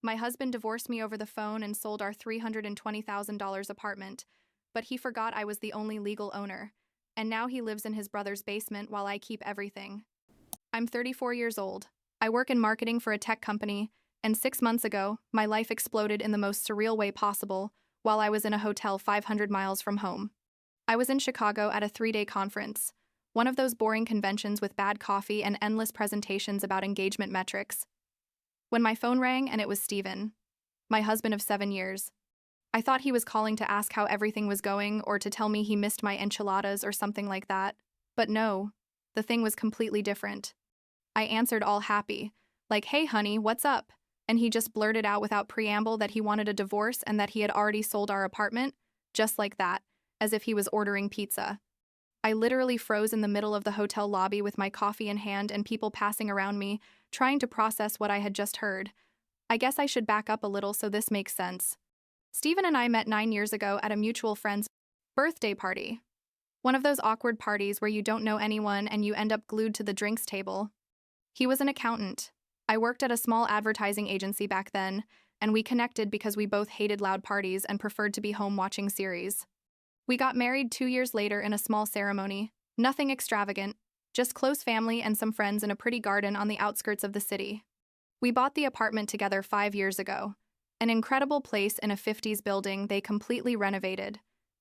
My husband divorced me over the phone and sold our $320,000 apartment, but he forgot I was the only legal owner, and now he lives in his brother's basement while I keep everything. I'm 34 years old. I work in marketing for a tech company, and 6 months ago, my life exploded in the most surreal way possible while I was in a hotel 500 miles from home. I was in Chicago at a 3-day conference, one of those boring conventions with bad coffee and endless presentations about engagement metrics, when my phone rang and it was Steven, my husband of 7 years. I thought he was calling to ask how everything was going or to tell me he missed my enchiladas or something like that. But no, the thing was completely different. I answered all happy, like, "Hey honey, what's up?" And he just blurted out without preamble that he wanted a divorce and that he had already sold our apartment, just like that, as if he was ordering pizza. I literally froze in the middle of the hotel lobby with my coffee in hand and people passing around me, trying to process what I had just heard. I guess I should back up a little so this makes sense. Stephen and I met 9 years ago at a mutual friend's birthday party. One of those awkward parties where you don't know anyone and you end up glued to the drinks table. He was an accountant. I worked at a small advertising agency back then, and we connected because we both hated loud parties and preferred to be home watching series. We got married 2 years later in a small ceremony, nothing extravagant, just close family and some friends in a pretty garden on the outskirts of the city. We bought the apartment together 5 years ago, an incredible place in a 50s building they completely renovated.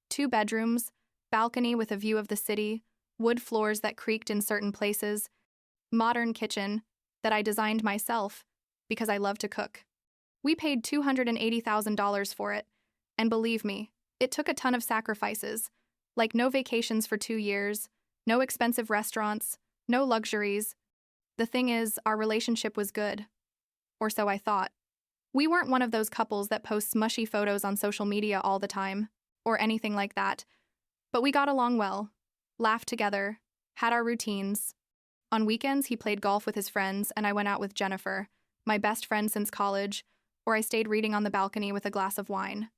2 bedrooms, balcony with a view of the city, wood floors that creaked in certain places, modern kitchen that I designed myself because I love to cook. We paid $280,000 for it, and believe me, it took a ton of sacrifices, like no vacations for 2 years, no expensive restaurants, no luxuries. The thing is, our relationship was good. Or so I thought. We weren't one of those couples that posts mushy photos on social media all the time, or anything like that, but we got along well, laughed together, had our routines. On weekends, he played golf with his friends, and I went out with Jennifer, my best friend since college, or I stayed reading on the balcony with a glass of wine.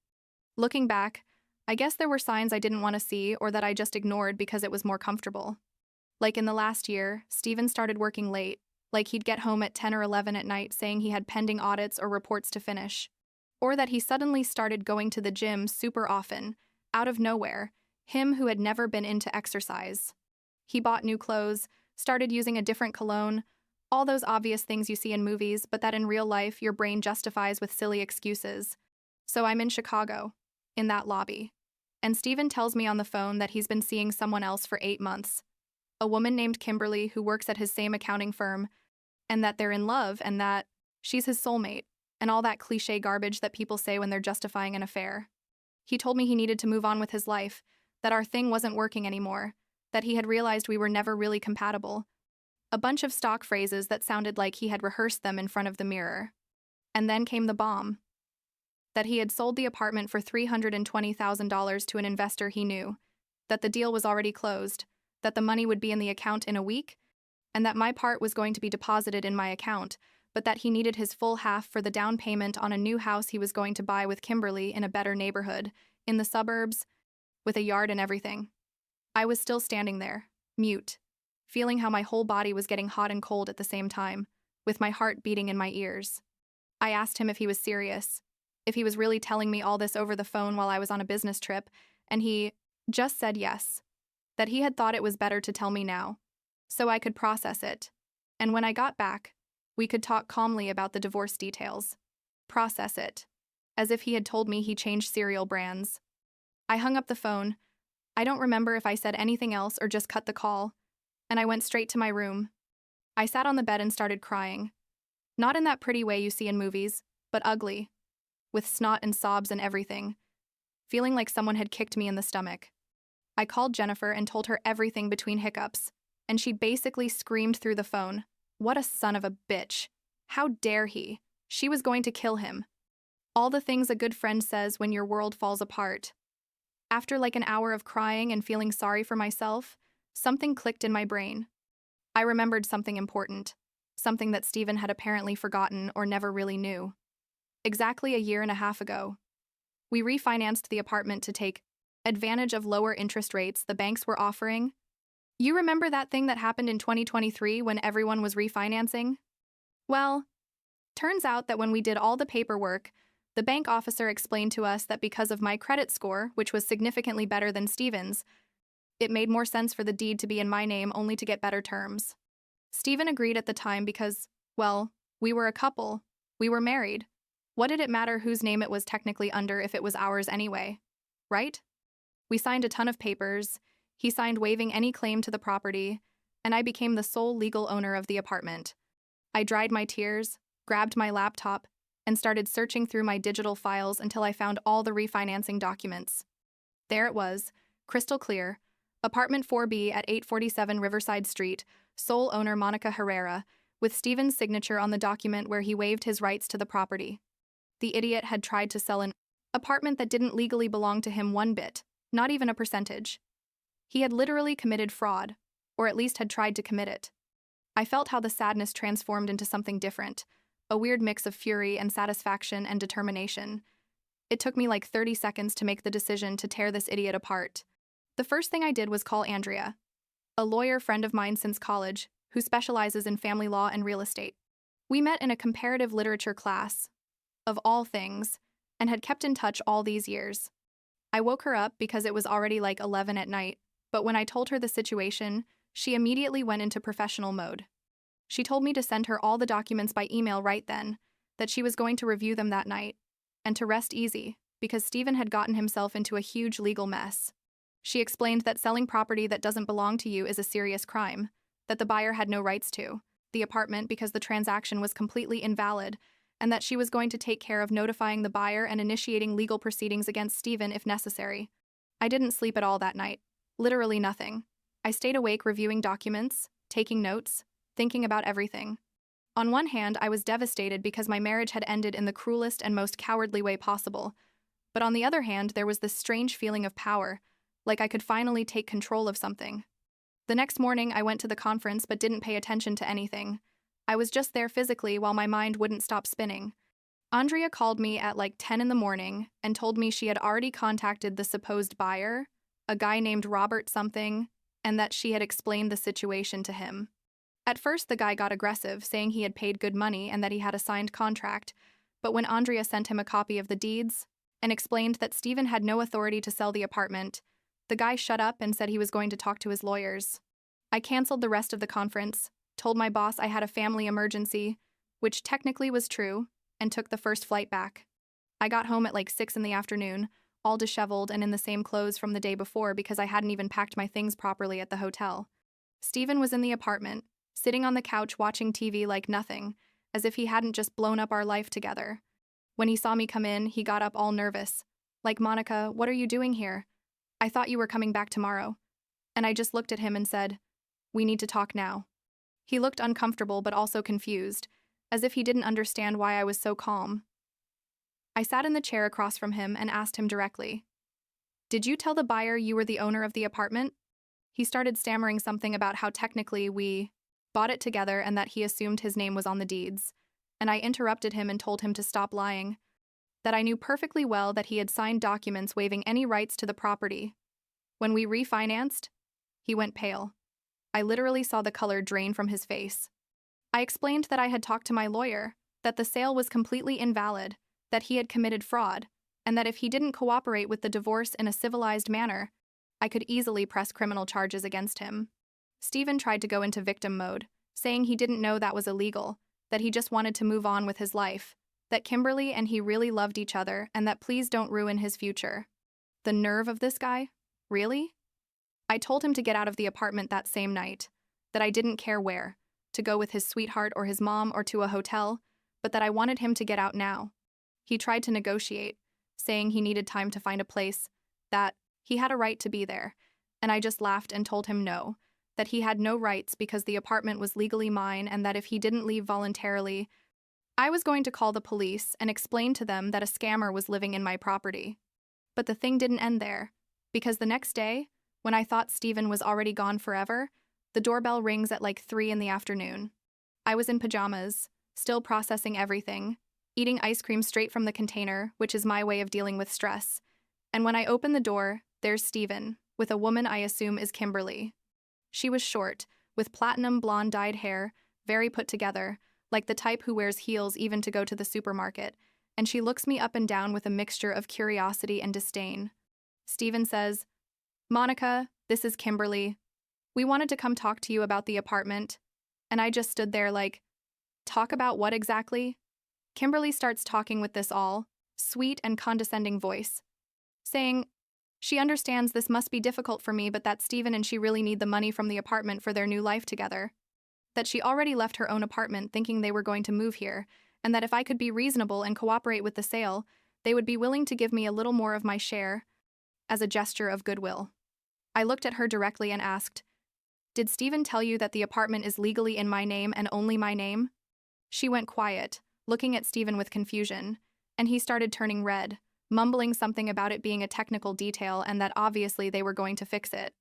Looking back, I guess there were signs I didn't want to see or that I just ignored because it was more comfortable. Like in the last year, Steven started working late, like he'd get home at 10 or 11 at night saying he had pending audits or reports to finish. Or that he suddenly started going to the gym super often, out of nowhere, him who had never been into exercise. He bought new clothes, started using a different cologne, all those obvious things you see in movies, but that in real life your brain justifies with silly excuses. So I'm in Chicago, in that lobby. And Steven tells me on the phone that he's been seeing someone else for 8 months. A woman named Kimberly who works at his same accounting firm, and that they're in love and that she's his soulmate, and all that cliche garbage that people say when they're justifying an affair. He told me he needed to move on with his life, that our thing wasn't working anymore, that he had realized we were never really compatible. A bunch of stock phrases that sounded like he had rehearsed them in front of the mirror. And then came the bomb. That he had sold the apartment for $320,000 to an investor he knew, that the deal was already closed, that the money would be in the account in a week, and that my part was going to be deposited in my account, but that he needed his full half for the down payment on a new house he was going to buy with Kimberly in a better neighborhood, in the suburbs, with a yard and everything. I was still standing there, mute, feeling how my whole body was getting hot and cold at the same time, with my heart beating in my ears. I asked him if he was serious, if he was really telling me all this over the phone while I was on a business trip, and he just said yes, that he had thought it was better to tell me now, so I could process it, and when I got back, we could talk calmly about the divorce details. Process it, as if he had told me he changed cereal brands. I hung up the phone. I don't remember if I said anything else or just cut the call, and I went straight to my room. I sat on the bed and started crying. Not in that pretty way you see in movies, but ugly, with snot and sobs and everything, feeling like someone had kicked me in the stomach. I called Jennifer and told her everything between hiccups, and she basically screamed through the phone, "What a son of a bitch. How dare he? She was going to kill him." All the things a good friend says when your world falls apart. After like an hour of crying and feeling sorry for myself, something clicked in my brain. I remembered something important, something that Steven had apparently forgotten or never really knew. Exactly a year and a half ago, we refinanced the apartment to take advantage of lower interest rates the banks were offering. You remember that thing that happened in 2023 when everyone was refinancing? Well, Turns out that when we did all the paperwork, the bank officer explained to us that because of my credit score, which was significantly better than Steven's, it made more sense for the deed to be in my name only to get better terms. Steven agreed at the time because, well, we were a couple. We were married. What did it matter whose name it was technically under if it was ours anyway? Right? We signed a ton of papers. He signed waiving any claim to the property, and I became the sole legal owner of the apartment. I dried my tears, grabbed my laptop, and started searching through my digital files until I found all the refinancing documents. There it was, crystal clear. Apartment 4B at 847 Riverside Street, sole owner Monica Herrera, with Steven's signature on the document where he waived his rights to the property. The idiot had tried to sell an apartment that didn't legally belong to him one bit, not even a percentage. He had literally committed fraud, or at least had tried to commit it. I felt how the sadness transformed into something different, a weird mix of fury and satisfaction and determination. It took me like 30 seconds to make the decision to tear this idiot apart. The first thing I did was call Andrea, a lawyer friend of mine since college, who specializes in family law and real estate. We met in a comparative literature class, of all things, and had kept in touch all these years. I woke her up because it was already like 11 at night, but when I told her the situation, she immediately went into professional mode. She told me to send her all the documents by email right then, that she was going to review them that night, and to rest easy, because Steven had gotten himself into a huge legal mess. She explained that selling property that doesn't belong to you is a serious crime, that the buyer had no rights to the apartment because the transaction was completely invalid, and that she was going to take care of notifying the buyer and initiating legal proceedings against Steven if necessary. I didn't sleep at all that night. Literally nothing. I stayed awake reviewing documents, taking notes, thinking about everything. On one hand, I was devastated because my marriage had ended in the cruelest and most cowardly way possible, but on the other hand, there was this strange feeling of power, like I could finally take control of something. The next morning, I went to the conference but didn't pay attention to anything. I was just there physically while my mind wouldn't stop spinning. Andrea called me at like 10 in the morning and told me she had already contacted the supposed buyer, a guy named Robert something, and that she had explained the situation to him. At first, the guy got aggressive, saying he had paid good money and that he had a signed contract, but when Andrea sent him a copy of the deeds and explained that Steven had no authority to sell the apartment, the guy shut up and said he was going to talk to his lawyers. I canceled the rest of the conference, told my boss I had a family emergency, which technically was true, and took the first flight back. I got home at like 6 in the afternoon, all disheveled and in the same clothes from the day before because I hadn't even packed my things properly at the hotel. Steven was in the apartment, sitting on the couch watching TV like nothing, as if he hadn't just blown up our life together. When he saw me come in, he got up all nervous. Like, Monica, what are you doing here? I thought you were coming back tomorrow. And I just looked at him and said, we need to talk now. He looked uncomfortable but also confused, as if he didn't understand why I was so calm. I sat in the chair across from him and asked him directly, did you tell the buyer you were the owner of the apartment? He started stammering something about how technically we bought it together and that he assumed his name was on the deeds, and I interrupted him and told him to stop lying, that I knew perfectly well that he had signed documents waiving any rights to the property. When we refinanced, he went pale. I literally saw the color drain from his face. I explained that I had talked to my lawyer, that the sale was completely invalid, that he had committed fraud, and that if he didn't cooperate with the divorce in a civilized manner, I could easily press criminal charges against him. Steven tried to go into victim mode, saying he didn't know that was illegal, that he just wanted to move on with his life, that Kimberly and he really loved each other, and that please don't ruin his future. The nerve of this guy? Really? I told him to get out of the apartment that same night, that I didn't care where, to go with his sweetheart or his mom or to a hotel, but that I wanted him to get out now. He tried to negotiate, saying he needed time to find a place, that he had a right to be there, and I just laughed and told him no, that he had no rights because the apartment was legally mine and that if he didn't leave voluntarily, I was going to call the police and explain to them that a scammer was living in my property. But the thing didn't end there, because the next day, when I thought Steven was already gone forever, the doorbell rings at like 3 in the afternoon. I was in pajamas, still processing everything, eating ice cream straight from the container, which is my way of dealing with stress. And when I open the door, there's Steven, with a woman I assume is Kimberly. She was short, with platinum blonde dyed hair, very put together, like the type who wears heels even to go to the supermarket, and she looks me up and down with a mixture of curiosity and disdain. Steven says, "Monica, this is Kimberly. We wanted to come talk to you about the apartment." And I just stood there like, talk about what exactly? Kimberly starts talking with this all sweet and condescending voice, saying she understands this must be difficult for me, but that Steven and she really need the money from the apartment for their new life together. That she already left her own apartment thinking they were going to move here, and that if I could be reasonable and cooperate with the sale, they would be willing to give me a little more of my share as a gesture of goodwill. I looked at her directly and asked, "Did Steven tell you that the apartment is legally in my name and only my name?" She went quiet, looking at Steven with confusion, and he started turning red, mumbling something about it being a technical detail and that obviously they were going to fix it.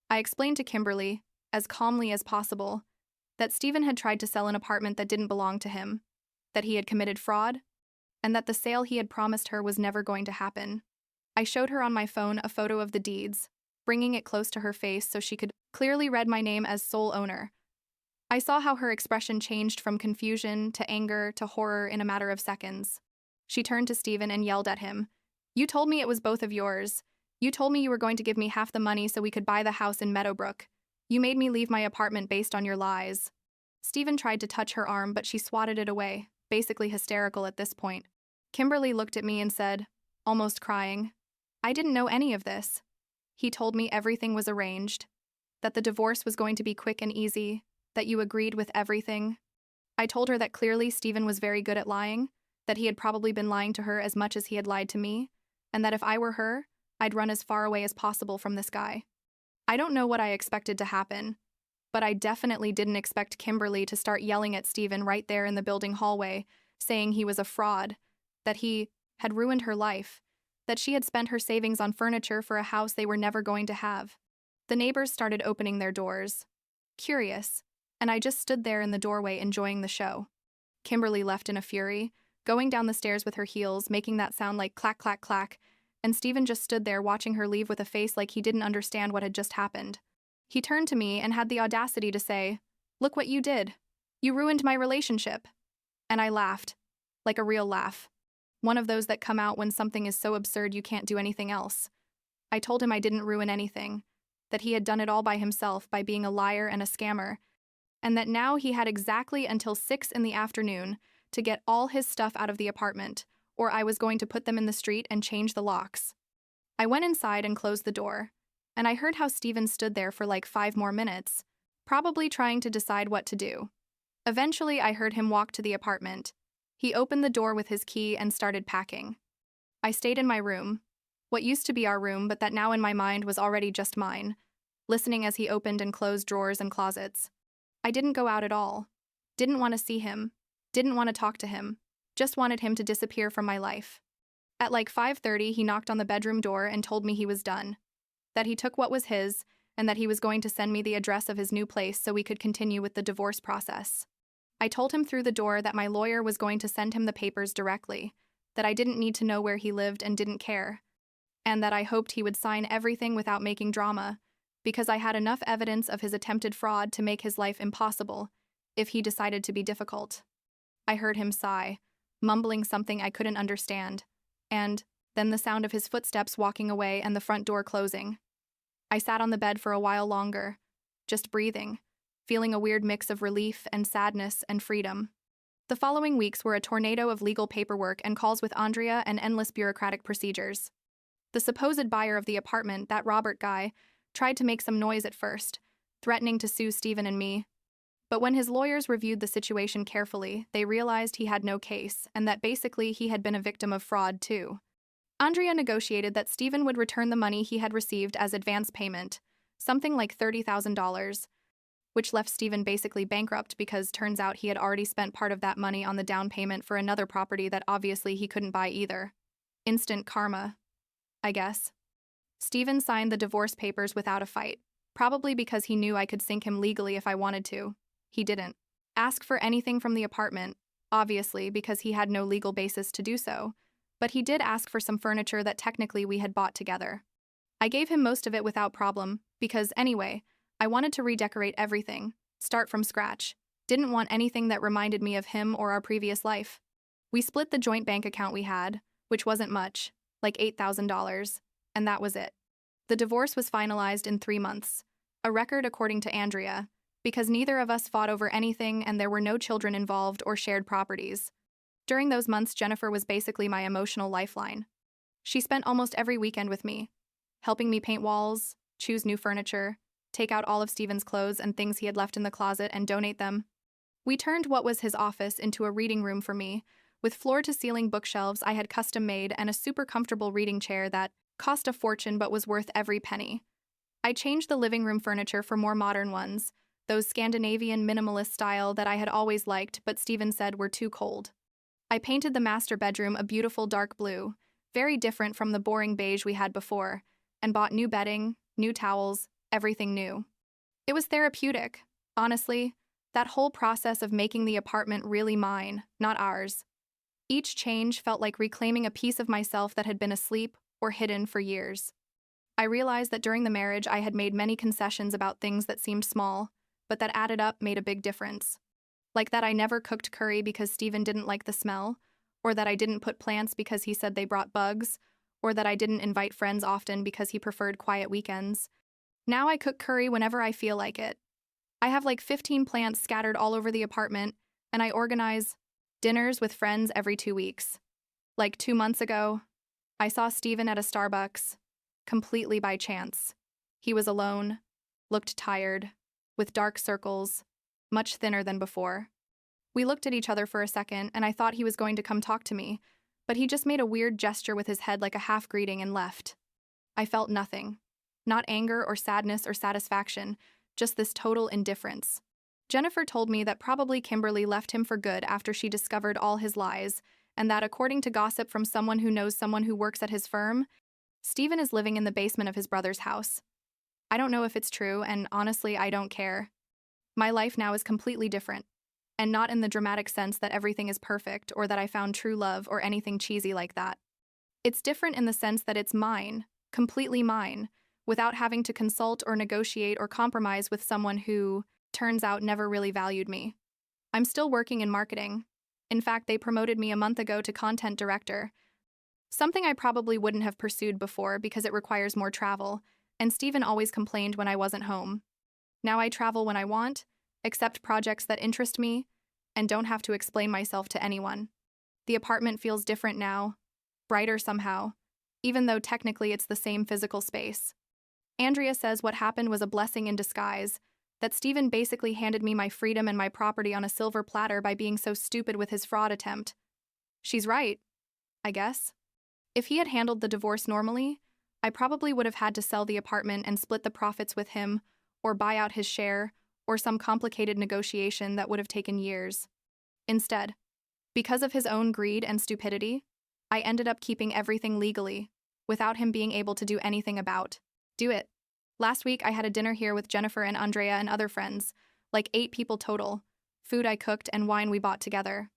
I explained to Kimberly, as calmly as possible, that Steven had tried to sell an apartment that didn't belong to him, that he had committed fraud, and that the sale he had promised her was never going to happen. I showed her on my phone a photo of the deeds, bringing it close to her face so she could clearly read my name as sole owner. I saw how her expression changed from confusion to anger to horror in a matter of seconds. She turned to Steven and yelled at him, "You told me it was both of yours. You told me you were going to give me half the money so we could buy the house in Meadowbrook. You made me leave my apartment based on your lies." Steven tried to touch her arm, but she swatted it away, basically hysterical at this point. Kimberly looked at me and said, almost crying, "I didn't know any of this. He told me everything was arranged, that the divorce was going to be quick and easy, that you agreed with everything." I told her that clearly Steven was very good at lying, that he had probably been lying to her as much as he had lied to me, and that if I were her, I'd run as far away as possible from this guy. I don't know what I expected to happen, but I definitely didn't expect Kimberly to start yelling at Steven right there in the building hallway, saying he was a fraud, that he had ruined her life, that she had spent her savings on furniture for a house they were never going to have. The neighbors started opening their doors, curious, and I just stood there in the doorway enjoying the show. Kimberly left in a fury, going down the stairs with her heels, making that sound like clack, clack, clack, and Steven just stood there watching her leave with a face like he didn't understand what had just happened. He turned to me and had the audacity to say, "Look what you did. You ruined my relationship." And I laughed, like a real laugh. One of those that come out when something is so absurd you can't do anything else. I told him I didn't ruin anything, that he had done it all by himself by being a liar and a scammer, and that now he had exactly until 6 in the afternoon to get all his stuff out of the apartment, or I was going to put them in the street and change the locks. I went inside and closed the door, and I heard how Steven stood there for like 5 more minutes, probably trying to decide what to do. Eventually, I heard him walk to the apartment. He opened the door with his key and started packing. I stayed in my room, what used to be our room but that now in my mind was already just mine, listening as he opened and closed drawers and closets. I didn't go out at all. Didn't want to see him. Didn't want to talk to him. Just wanted him to disappear from my life. At like 5:30, he knocked on the bedroom door and told me he was done, that he took what was his, and that he was going to send me the address of his new place so we could continue with the divorce process. I told him through the door that my lawyer was going to send him the papers directly, that I didn't need to know where he lived and didn't care, and that I hoped he would sign everything without making drama, because I had enough evidence of his attempted fraud to make his life impossible if he decided to be difficult. I heard him sigh, mumbling something I couldn't understand, and then the sound of his footsteps walking away and the front door closing. I sat on the bed for a while longer, just breathing, feeling a weird mix of relief and sadness and freedom. The following weeks were a tornado of legal paperwork and calls with Andrea and endless bureaucratic procedures. The supposed buyer of the apartment, that Robert guy, tried to make some noise at first, threatening to sue Steven and me. But when his lawyers reviewed the situation carefully, they realized he had no case and that basically he had been a victim of fraud too. Andrea negotiated that Steven would return the money he had received as advance payment, something like $30,000, which left Steven basically bankrupt because turns out he had already spent part of that money on the down payment for another property that obviously he couldn't buy either. Instant karma, I guess. Steven signed the divorce papers without a fight, probably because he knew I could sink him legally if I wanted to. He didn't ask for anything from the apartment, obviously because he had no legal basis to do so, but he did ask for some furniture that technically we had bought together. I gave him most of it without problem, because anyway, I wanted to redecorate everything, start from scratch, Didn't want anything that reminded me of him or our previous life. We split the joint bank account we had, which wasn't much, like $8,000, and that was it. The divorce was finalized in 3 months, a record according to Andrea, because neither of us fought over anything and there were no children involved or shared properties. During those months, Jennifer was basically my emotional lifeline. She spent almost every weekend with me, helping me paint walls, choose new furniture, take out all of Steven's clothes and things he had left in the closet and donate them. We turned what was his office into a reading room for me, with floor-to-ceiling bookshelves I had custom-made and a super comfortable reading chair that cost a fortune but was worth every penny. I changed the living room furniture for more modern ones, those Scandinavian minimalist style that I had always liked but Steven said were too cold. I painted the master bedroom a beautiful dark blue, very different from the boring beige we had before, and bought new bedding, new towels, everything new. It was therapeutic, honestly, that whole process of making the apartment really mine, not ours. Each change felt like reclaiming a piece of myself that had been asleep or hidden for years. I realized that during the marriage I had made many concessions about things that seemed small, but that added up made a big difference. Like that I never cooked curry because Steven didn't like the smell, or that I didn't put plants because he said they brought bugs, or that I didn't invite friends often because he preferred quiet weekends. Now I cook curry whenever I feel like it. I have like 15 plants scattered all over the apartment, and I organize dinners with friends every 2 weeks. Like 2 months ago, I saw Steven at a Starbucks, completely by chance. He was alone, looked tired, with dark circles, much thinner than before. We looked at each other for a second, and I thought he was going to come talk to me, but he just made a weird gesture with his head like a half-greeting and left. I felt nothing. Not anger or sadness or satisfaction, just this total indifference. Jennifer told me that probably Kimberly left him for good after she discovered all his lies, and that according to gossip from someone who knows someone who works at his firm, Steven is living in the basement of his brother's house. I don't know if it's true, and honestly, I don't care. My life now is completely different, and not in the dramatic sense that everything is perfect or that I found true love or anything cheesy like that. It's different in the sense that it's mine, completely mine, without having to consult or negotiate or compromise with someone who, turns out, never really valued me. I'm still working in marketing. In fact, they promoted me a month ago to content director, something I probably wouldn't have pursued before because it requires more travel, and Steven always complained when I wasn't home. Now I travel when I want, accept projects that interest me, and don't have to explain myself to anyone. The apartment feels different now, brighter somehow, even though technically it's the same physical space. Andrea says what happened was a blessing in disguise, that Steven basically handed me my freedom and my property on a silver platter by being so stupid with his fraud attempt. She's right, I guess. If he had handled the divorce normally, I probably would have had to sell the apartment and split the profits with him, or buy out his share, or some complicated negotiation that would have taken years. Instead, because of his own greed and stupidity, I ended up keeping everything legally, without him being able to do anything about it. Last week, I had a dinner here with Jennifer and Andrea and other friends, like 8 people total, food I cooked and wine we bought together.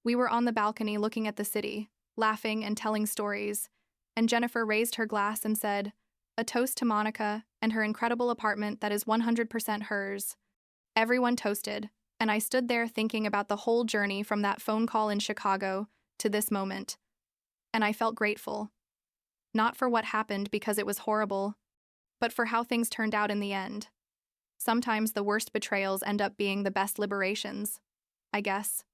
We were on the balcony looking at the city, laughing and telling stories, and Jennifer raised her glass and said, "A toast to Monica and her incredible apartment that is 100% hers." Everyone toasted, and I stood there thinking about the whole journey from that phone call in Chicago to this moment. And I felt grateful. Not for what happened because it was horrible, but for how things turned out in the end. Sometimes the worst betrayals end up being the best liberations, I guess.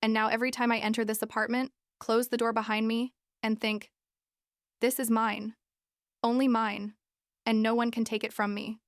And now every time I enter this apartment, close the door behind me, and think, this is mine. Only mine, and no one can take it from me.